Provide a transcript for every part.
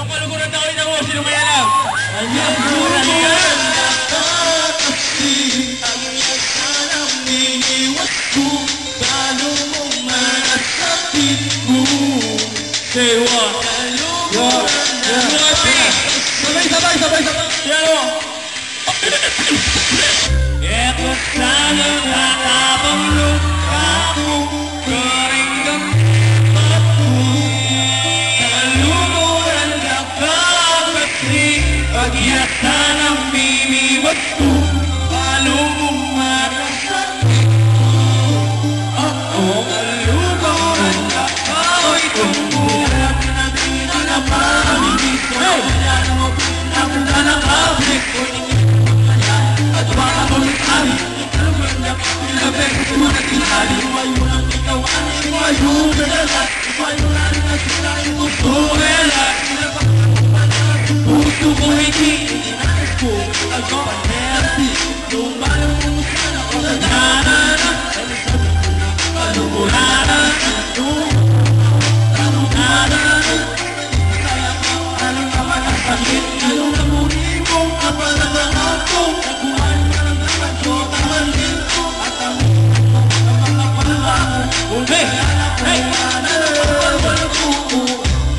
Papaluguran na ulit ako. Sino may alam? Paluguran na kasi ang yasan ang niniwas ko. Paano mo manasakit ko? Say what? Paluguran na kasi. Sabay. Yan o. Ito sana nakabang luka ko. Karinggang Paluguran na kasi ang yasan ang niniwas ko. Paano mo manasakit ko? Paluguran na ako'y tungkulan na di na napamigit ko. Napunta na public ko. At baka mo nagsabi Paluguran na pinabeses mo na tinali. Umayo lang ikaw ang umayo na lahat. Umayo lang na sila yung gusto nila. Puso ko hindi inayos ko. Ako panerti lumalang mo sana o nanana. Paluguran na anong naman ang sakit? Anong namunin mong kapalagangan ko? Naguhan ka ng naman ko, tamalin ko. At ang mga palagangan ko. Hey!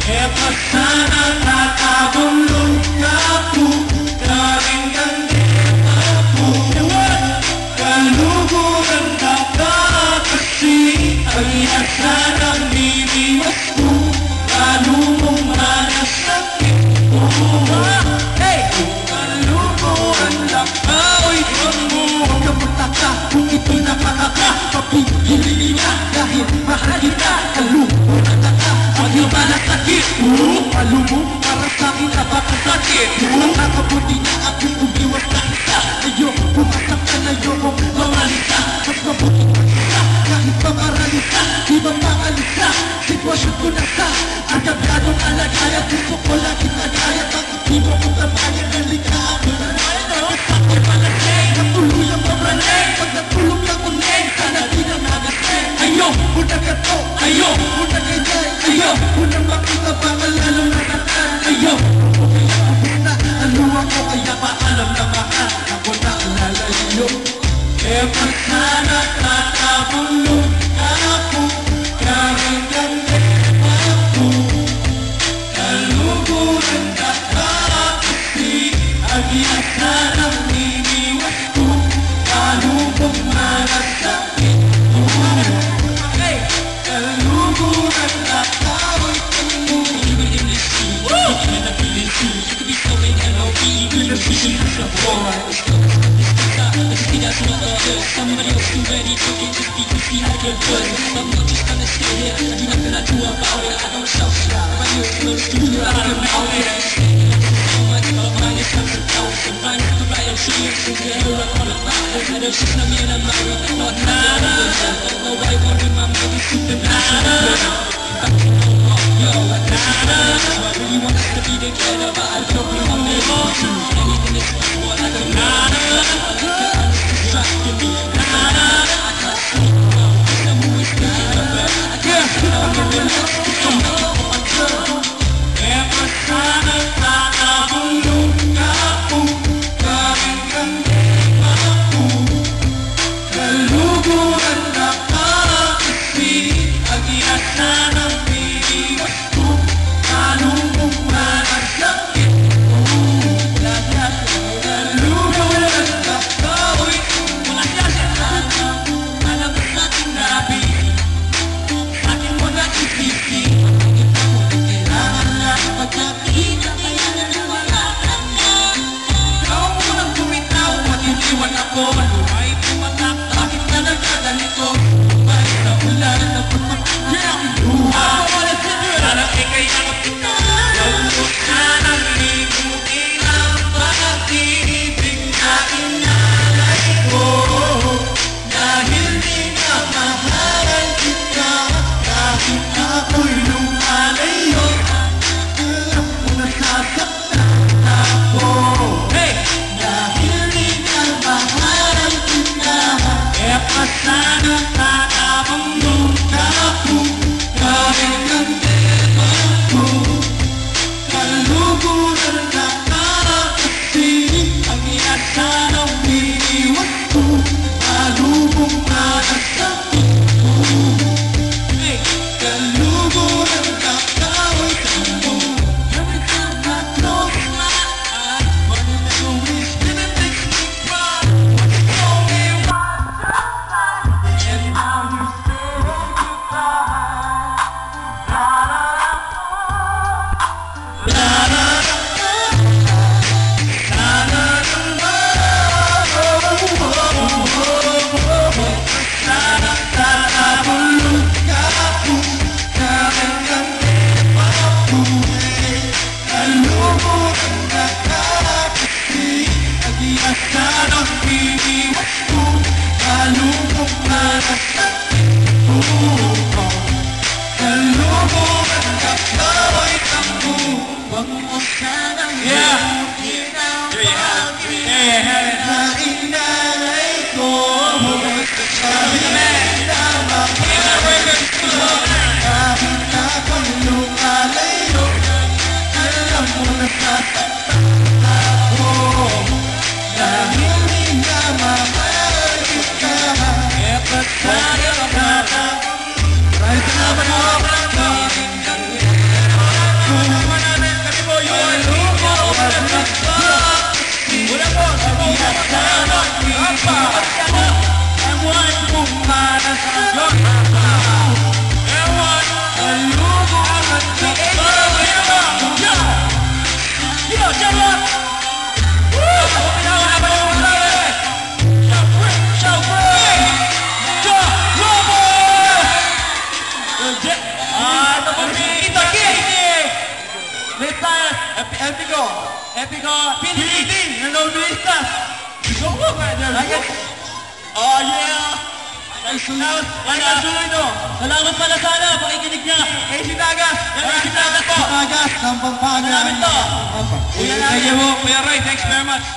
Epa sana nakabulong na ako. Karinggang ako. Kaluguran na kasi ang yasan ang niniwas ko. Paano mong manasakit ko? Hey! Kaluguran na ako'y huwag kang magtaka kung ito'y napakaka. Papigilin niya dahil mahal kita. Kaluguran na ka pag namanasakit ko. Palumo para sa'kin napakasakit. Nakakabuti na ako'y umiwas na isa. Ayoko pumasaktan, ayoko mamalisa. Mas mabuti pa isa kahit pamaralisa. Di ba maalisa? Sitwasyon ko na sa agad-gadong alagaya. Gusto ko lagi nagaya. Bakit di mo kong tabayan ang likaan? Nakasakit malaseng natuluyang mabraleng. Pag natulog lang ulit sana di na nagaseng. Ayoko na gato, ayoko na ganyan. Ayoko na makita baka lalo na natan. Ayoko kaya ako na aluwa ko. Kaya paalam na mahal ako na lalayo. Epa sana nakabulong ako. Karinggang ako. Kaluguran na kasi ang yasan ang niniwas ko. Paano mong manasakit ko? Kaluguran na ako'y tungkulan. Somebody else too ready to get this beat and see how you're good. I'm not just gonna stay here. There's nothing I do about it. I don't self-stop. My new clothes to do out of my outfit. So much of mine is coming out. So mine is the right of she is in the air. I'm on a fire. I had a shit on me and I'm out. I thought I don't know why one in my mind is supernatural. Yo, I really want us to be together, but I don't think I'm able to. Anything is possible, I don't know. Distracting me, I can't sleep. I'm always thinking about it. I can't sleep, I'm giving up. I'm looking for my girl. Epa sana nakabulong ako. Karinggang ako. Kaluguran na kasi ang yasan ang niniwas ko. Paano mong manasakit Huwag mo sanang Yeah. bukin ang There you have it. There you have it. na inalay ko. Sabi na Records. kahit na ako'y lumalayo, alam mo na sasaktan ako. Dahil di na mahal kita. Dapat tayo magkakang. Kahit na mahal ka. Kami po yung lumo. Una po, sa mga ewan kung para sa Diyos. Ewan, alugo at Yo, Charlotte! Woo! Pinawa na ba yung mga Shout break! Lobo! Ito po si Itaki! Mr. Epico! Epico! PDD! Nanonolistas! Go po ka! Oh yeah! Salamat pala sana, pakikinig niya. AC Tagas! AC Tagas po! Tagas ng Pampanga. Salamat to! Kuya Thank you po, Kuya Roy. Thanks very much.